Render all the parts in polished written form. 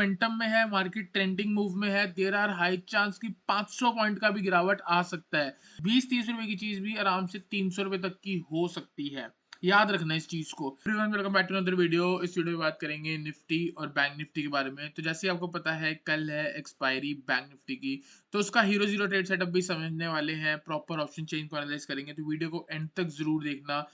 Momentum में है, market trending move में है, देयर आर हाई चांस कि 500 पॉइंट का भी गिरावट आ सकता है। 20-30 रुपए की चीज भी आराम से 300 रुपए तक की हो सकती है। याद रखना इस चीज को। Everyone welcome back to another video. इस वीडियो में बात करेंगे निफ्टी और बैंक निफ्टी के बारे में। तो जैसे आपको पता है कल है एक्सपायरी बैंक निफ्टी की, तो उसका हीरो जीरो ट्रेड सेटअप भी समझने वाले हैं, प्रॉपर ऑप्शन चेन को एनालाइज करेंगे, तो वीडियो को एंड तक जरूर देखना।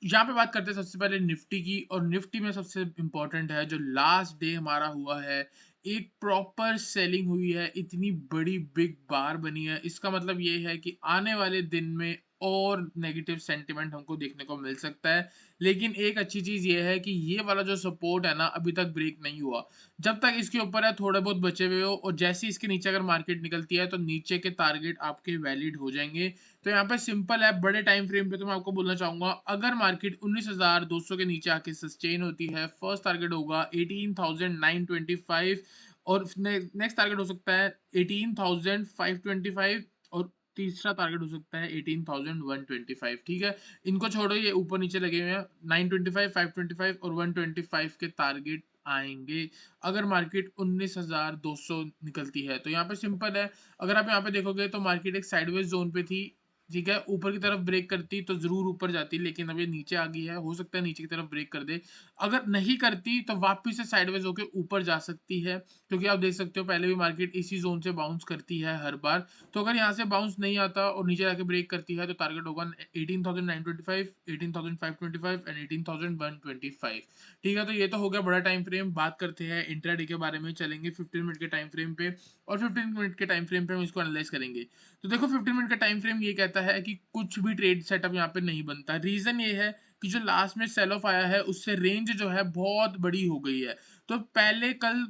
यहाँ पे बात करते हैं सबसे पहले निफ्टी की, और निफ्टी में सबसे इंपॉर्टेंट है जो लास्ट डे हमारा हुआ है, एक प्रॉपर सेलिंग हुई है, इतनी बड़ी बिग बार बनी है। इसका मतलब ये है कि आने वाले दिन में और नेगेटिव सेंटिमेंट हमको देखने को मिल सकता है। लेकिन एक अच्छी चीज ये है कि ये वाला जो सपोर्ट है ना, अभी तक ब्रेक नहीं हुआ। जब तक इसके ऊपर है थोड़े बहुत बचे हुए हो, और जैसे ही इसके नीचे अगर मार्केट निकलती है तो नीचे के टारगेट आपके वैलिड हो जाएंगे। तो यहाँ पे सिंपल है, बड़े टाइम फ्रेम पे तो मैं आपको बोलना चाहूंगा, अगर मार्केट 19,200 के नीचे आके सस्टेन होती है, फर्स्ट टारगेट होगा 18,925, और नेक्स्ट टारगेट हो सकता है 18,525, और तीसरा टारगेट हो सकता है 18,125। ठीक है, इनको छोड़ो, ये ऊपर नीचे लगे हुए हैं। 925, 525 और 125 के टारगेट आएंगे अगर मार्केट 19,200 निकलती है। तो यहाँ पे सिंपल है, अगर आप यहाँ पे देखोगे तो मार्केट एक साइडवेज जोन पे थी। ठीक है, ऊपर की तरफ ब्रेक करती तो जरूर ऊपर जाती, लेकिन अब ये नीचे आ गई है, हो सकता है नीचे की तरफ ब्रेक कर दे। अगर नहीं करती तो वापिस से साइडवेज होके ऊपर जा सकती है, क्योंकि आप देख सकते हो पहले भी मार्केट इसी जोन से बाउंस करती है हर बार। तो अगर यहाँ से बाउंस नहीं आता और नीचे जाके ब्रेक करती है तो टारगेट होगा 18,925, 18,525 एंड 18,125। ठीक है, तो ये तो हो गया बड़ा टाइम फ्रेम। बात करते हैं इंट्राडे के बारे में, चलेंगे 15 मिनट के टाइम फ्रेम पे, और 15 मिनट के टाइम फ्रेम पे हम इसको एनालाइज करेंगे। तो देखो 15 मिनट का टाइम फ्रेम ये कहता है कि कुछ भी ट्रेड सेटअप यहाँ पे नहीं बनता। रीजन ये है कि जो लास्ट में सेल ऑफ आया है उससे रेंज जो है बहुत बड़ी हो गई है। तो पहले कल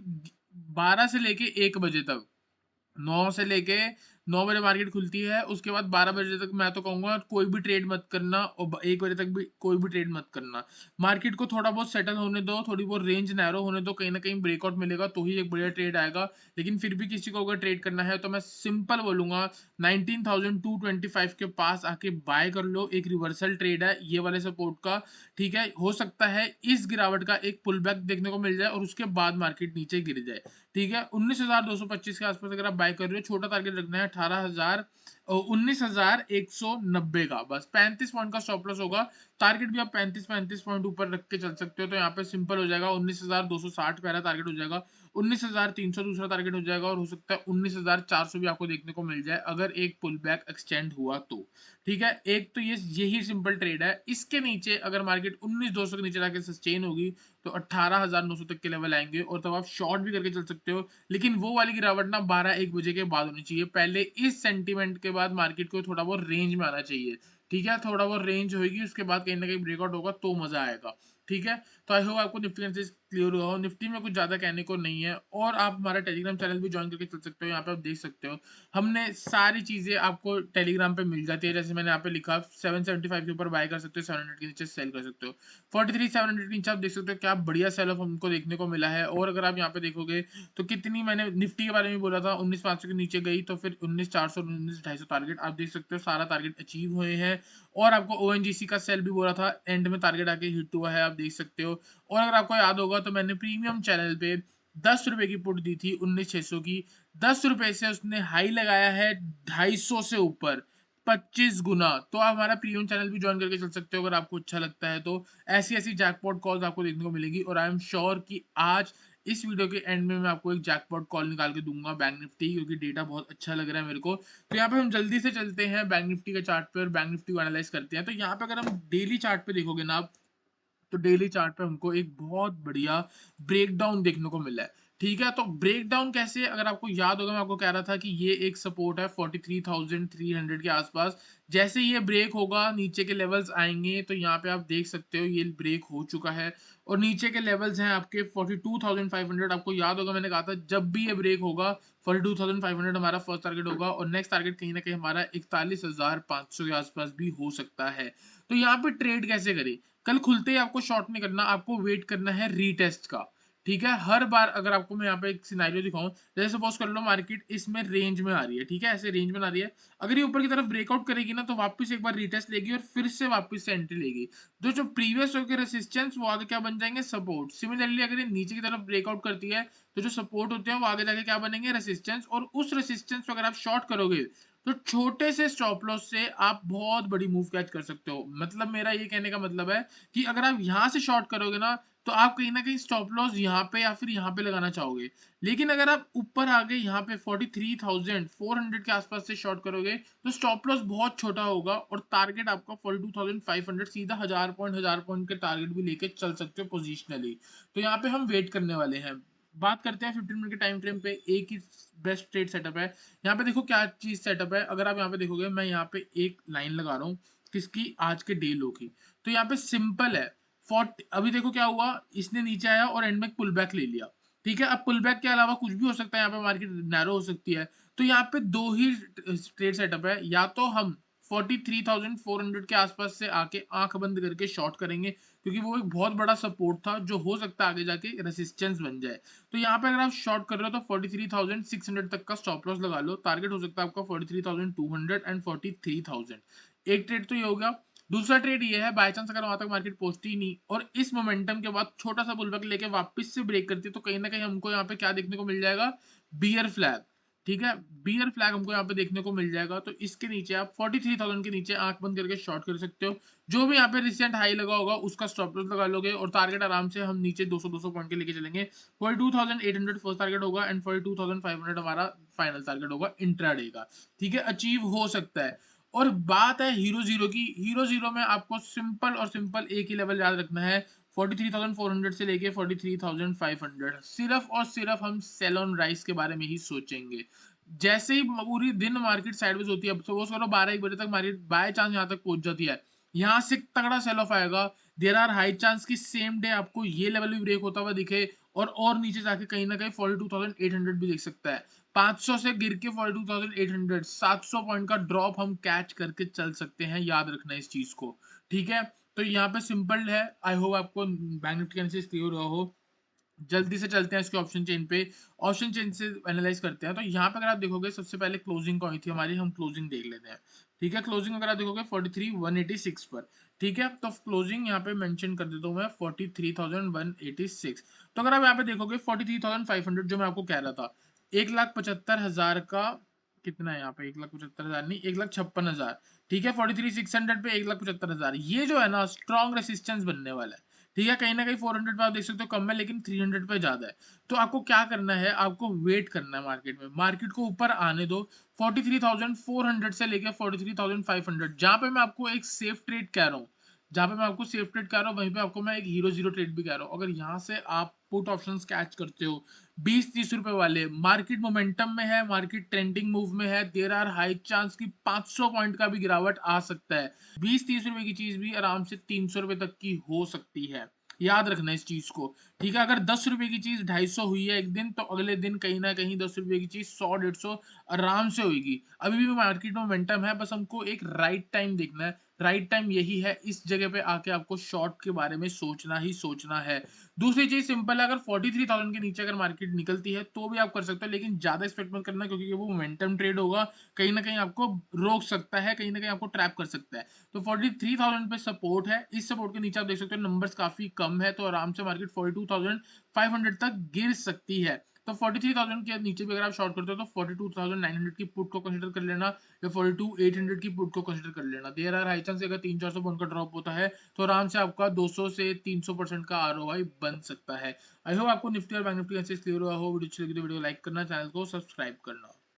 12 से लेके 1 बजे तक, 9 से लेके 9 बजे मार्केट खुलती है, उसके बाद 12 बजे तक मैं तो कहूंगा कोई भी ट्रेड मत करना, और 1 बजे तक भी कोई भी ट्रेड मत करना। मार्केट को थोड़ा बहुत सेटल होने दो, थोड़ी बहुत रेंज नैरो होने दो, कहीं ना कहीं ब्रेकआउट मिलेगा तो ही एक बढ़िया ट्रेड आएगा। लेकिन फिर भी किसी को अगर ट्रेड करना है तो मैं सिंपल बोलूंगा 19,225 के पास आके बाय कर लो। एक रिवर्सल ट्रेड है ये वाले सपोर्ट का। ठीक है, हो सकता है इस गिरावट का एक पुल बैक देखने को मिल जाए और उसके बाद मार्केट नीचे गिर जाए। ठीक है, 19,225 के आसपास अगर आप बाय कर रहे हो, छोटा टारगेट रखना है 18,000, 19,190 का, बस 35 पॉइंट का स्टॉप लॉस होगा। टारगेट भी आप 35 पॉइंट ऊपर रख के चल सकते हो। तो यहाँ पे सिंपल हो जाएगा 19,260 पहला टारगेट हो जाएगा, 19,300 दूसरा टारगेट हो जाएगा, और हो सकता है 19,400 भी आपको देखने को मिल जाए अगर एक पुल बैक एक्सटेंड हुआ तो। ठीक है, एक तो ये यही सिंपल ट्रेड है। इसके नीचे अगर मार्केट 19,200 के नीचे जाके सस्टेन होगी तो 18,900 तक के लेवल आएंगे, और तब आप शॉर्ट भी करके चल सकते हो। लेकिन वो वाली गिरावट ना 12-1 बजे के बाद होनी चाहिए। पहले इस सेंटीमेंट के बाद मार्केट को थोड़ा बहुत रेंज में आना चाहिए। ठीक है, थोड़ा बहुत रेंज होगी, उसके बाद कहीं ना कहीं ब्रेकआउट होगा तो मजा आएगा। ठीक है, तो आई होप आपको निफ्टी एनालिसिस क्लियर हुआ हो। निफ्टी में कुछ ज्यादा कहने को नहीं है, और आप हमारा टेलीग्राम चैनल भी ज्वाइन करके चल सकते हो। यहाँ पे आप देख सकते हो हमने सारी चीजें आपको टेलीग्राम पे मिल जाती है। जैसे मैंने यहाँ पे लिखा 775 के ऊपर बाय कर सकते हो, 700 के नीचे सेल कर सकते हो। 43,700 के नीचे आप देख सकते हो क्या बढ़िया सेल ऑफ हमको देखने को मिला है। और अगर आप यहाँ पे देखोगे तो कितनी, मैंने निफ्टी के बारे में बोला था 19,500 के नीचे गई तो फिर 19,400, 19,250 टारगेट आप देख सकते हो, सारा टारगेट अचीव हुए हैं। और आपको ओएनजीसी का सेल भी बोला था, एंड में टारगेट आके हिट हुआ है, आप देख सकते हो। और अगर आपको याद होगा तो मैंने प्रीमियम चैनल पे 10 रुपए की पुट दी थी 19,600 की। 10 रुपए से उसने हाई लगाया है 250 से ऊपर, 25 गुना। तो आप हमारा प्रीमियम चैनल भी ज्वाइन करके चल सकते हो अगर आपको अच्छा लगता है तो। ऐसी ऐसी जैकपॉट कॉल्स आपको देखने को मिलेगी, और आई एम श्योर कि आज इस वीडियो के एंड में मैं आपको एक जैकपॉट कॉल निकाल के दूंगा बैंक निफ्टी, क्योंकि डेटा बहुत अच्छा लग रहा है मेरे को। तो यहाँ पे हम जल्दी से चलते हैं बैंक निफ्टी के चार्ट पे और बैंक निफ्टी को एनालाइज करते हैं। तो यहाँ पे अगर हम डेली चार्ट पे देखोगे ना आप, तो डेली चार्ट पे हमको एक बहुत बढ़िया ब्रेकडाउन देखने को मिला है। ठीक है, तो ब्रेकडाउन कैसे, अगर आपको याद होगा मैं आपको कह रहा था कि ये एक सपोर्ट है 43,300 के आसपास। जैसे ये ब्रेक होगा नीचे के लेवल्स आएंगे, तो यहाँ पे आप देख सकते हो ये ब्रेक हो चुका है, और नीचे के लेवल्स हैं आपके 42,500। आपको याद होगा मैंने कहा था जब भी ये ब्रेक होगा 42,500 हमारा फर्स्ट टारगेट होगा, और नेक्स्ट टारगेट कहीं ना कहीं हमारा 41,500 के आसपास भी हो सकता है। तो यहाँ पे ट्रेड कैसे करें, कल खुलते ही आपको शॉर्ट नहीं करना, आपको वेट करना है रीटेस्ट का। ठीक है? हर बार अगर आपको मैं यहाँ पे एक सिनेरियो दिखाऊँ, जैसे सपोज़ कर लो मार्केट इसमें रेंज में आ रही है, ठीक है? ऐसे रेंज में आ रही है। अगर ये ऊपर की तरफ ब्रेकआउट करेगी ना, तो वापस एक बार रीटेस्ट लेगी और फिर से वापस से एंट्री लेगी। तो जो प्रीवियस लो के रेजिस्टेंस वो आगे क्या बन जाएँगे? सपोर्ट। सिमिलरली अगर ये नीचे की तरफ ब्रेकआउट करती है, तो जो सपोर्ट होते हैं वो आगे जाके क्या बनेंगे? रेजिस्टेंस। और उस रेजिस्टेंस को अगर आप शॉर्ट करोगे, तो छोटे से स्टॉप लॉस से आप बहुत बड़ी मूव कैच कर सकते हो। मतलब मेरा ये कहने का मतलब है कि अगर आप यहाँ से शॉर्ट करोगे ना, तो आप कहीं न कहीं स्टॉप लॉस यहाँ पे या फिर यहाँ पे लगाना चाहोगे। लेकिन अगर आप ऊपर आ गए यहाँ पे 43,400 के आसपास से शॉर्ट करोगे, तो स्टॉप लॉस बहुत छोटा होगा और टारगेट आपका 42,500, सीधा 1000 पॉइंट के टारगेट भी लेके चल सकते हो पोजिशनली। तो यहाँ पे हम वेट करने वाले हैं। बात करते हैं 15 मिनट के टाइम फ्रेम पे, एक ही बेस्ट ट्रेड सेटअप है। यहाँ पे देखो क्या चीज़ सेटअप है, अगर आप यहाँ पे देखोगे, मैं यहाँ पे एक लाइन लगा रहा हूँ, किसकी? आज के डे लो की। तो यहाँ पे सिंपल है, 40 अभी देखो क्या हुआ, इसने नीचे आया और एंड में पुल बैक ले लिया, ठीक है? अब पुल बैक के अलावा कुछ भी हो सकता है, यहाँ पे मार्केट नैरो हो सकती है। तो यहाँ पे 2 ही ट्रेड सेटअप है, या तो हम 43,400 के आसपास से आके आँख बंद करके शॉर्ट करेंगे, क्योंकि वो एक बहुत बड़ा सपोर्ट था, जो हो सकता है आगे जाके रेजिस्टेंस बन जाए। तो यहाँ पे अगर आप शॉर्ट कर रहे हो, तो 43,600 तक का स्टॉप लॉस लगा लो। टारगेट हो सकता है आपका 43,200 एंड 43,000। एक ट्रेड तो ये हो गया। दूसरा ट्रेड ये है, बाय चांस अगर वहां तक मार्केट पहुंचती ही नहीं और इस मोमेंटम के बाद छोटा सा पुलबैक लेके वापस से ब्रेक करती है, तो कहीं ना कहीं हमको यहाँ पे क्या देखने को मिल जाएगा? Bear flag. ठीक है, बियर फ्लैग हमको यहाँ पे देखने को मिल जाएगा। तो इसके नीचे आप 43,000 के नीचे आंख बंद करके शॉर्ट कर सकते हो। जो भी यहाँ पे रिसेंट हाई लगा होगा उसका स्टॉप लॉस लगा लोगे और टारगेट आराम से हम नीचे 200 पॉइंट के लेके चलेंगे। 42,800 फर्स्ट टारगेट होगा एंड 42,500 हमारा फाइनल टारगेट होगा इंट्राडे का। ठीक है, अचीव हो सकता है। और बात है हीरो जीरो की। हीरो जीरो में आपको सिंपल और सिंपल एक ही लेवल याद रखना है, 43,400 से लेके 43,500। सिर्फ और सिर्फ हम सेल ऑन राइस के बारे में ही सोचेंगे। जैसे ही पूरी दिन मार्केट साइडवेज होती है, सपोज करो 12-1 बजे तक मार्केट बाय चांस यहाँ तक पहुंच जाती है, यहाँ से तगड़ा सेल ऑफ आएगा। देयर आर हाई चांस की सेम डे आपको ये लेवल भी ब्रेक होता हुआ दिखे और नीचे जाके कहीं ना कहीं 42,800 भी दिख सकता है। 500 से गिर के 42,800, 700 पॉइंट का ड्रॉप हम कैच करके चल सकते हैं, याद रखना इस चीज को। ठीक है, तो यहाँ पे सिंपल है। आई होप आपको बैंक निफ्टी एनालिसिस क्लियर हुआ हो। जल्दी से चलते हैं इसके ऑप्शन चेन पे। ऑप्शन चेन से एनालाइज करते हैं। तो यहाँ पे अगर आप देखोगे, सबसे पहले क्लोजिंग कौन थी हमारी, हम क्लोजिंग देख लेते हैं। ठीक है, क्लोजिंग अगर आप देखोगे 43,186 पर। ठीक है, तो क्लोजिंग यहाँ पे मेंशन कर देता हूँ मैं 43,186। तो अगर आप यहाँ पे देखोगे 43,500 जो मैं आपको कह रहा था, 1,75,000 का कितना है यहाँ पे, 1,75,000 नहीं, 1,56,000। ठीक है, 43,600 पे 1,75,000, ये जो है ना स्ट्रॉन्ग रेसिस्टेंस बनने वाला है। ठीक है, कहीं ना कहीं 400 पे आप देख सकते हो कम है, लेकिन 300 पे ज्यादा है। तो आपको क्या करना है, आपको वेट करना है मार्केट में, मार्केट को ऊपर आने दो। 43,400 से लेकर 43,500, जहां पे मैं आपको एक सेफ ट्रेड कह रहा हूँ, जहां पे मैं आपको सेफ ट्रेड कह रहा हूँ, वहीं पे आपको मैं एक हीरो जीरो ट्रेड भी कह रहा हूँ। अगर यहाँ से आप पुट ऑप्शंस कैच करते हो 20-30 रुपए वाले, मार्केट मोमेंटम में है, मार्केट ट्रेंडिंग मूव में है, देयर आर हाई चांस की 500 पॉइंट का भी गिरावट आ सकता है। 20-30 रुपए की चीज भी आराम से 300 रुपए तक की हो सकती है, याद रखना इस चीज को। ठीक है, अगर 10 रुपए की चीज 250 हुई है एक दिन, तो अगले दिन कहीं ना कहीं 10 रुपए की चीज 100-150 आराम से होगी। अभी भी मार्केट में मोमेंटम है, बस हमको एक राइट टाइम देखना है। राइट टाइम यही है, इस जगह पे आके आपको शॉर्ट के बारे में सोचना ही सोचना है। दूसरी चीज सिंपल है, अगर 43,000 के नीचे अगर मार्केट निकलती है तो भी आप कर सकते हो, लेकिन ज्यादा एक्सपेक्ट मत करना, क्योंकि वो मोमेंटम ट्रेड होगा, कहीं ना कहीं आपको रोक सकता है, कहीं ना कहीं आपको ट्रैप कर सकता है। तो 43,000 पे सपोर्ट है, इस सपोर्ट के नीचे आप देख सकते हो नंबर्स काफी कम है, तो आराम से मार्केट 42,500 तक गिर सकती है। तो 43,000 के नीचे भी अगर आप शॉर्ट करते हो, तो 42,900 की पुट को कंसीडर कर लेना, या 42,800 की पुट को कंसीडर कर लेना। देयर आर हाई चांस अगर 300-400 पॉइंट का ड्रॉप होता है, तो आराम से आपका 200 से 300% का आरओआई बन सकता है। आई होप आपको निफ्टी और बैंक निफ्टी एनालिसिस क्लियर हुआ हो। वीडियो अच्छी लगी तो वीडियो लाइक करना, चैनल को सब्सक्राइब करना।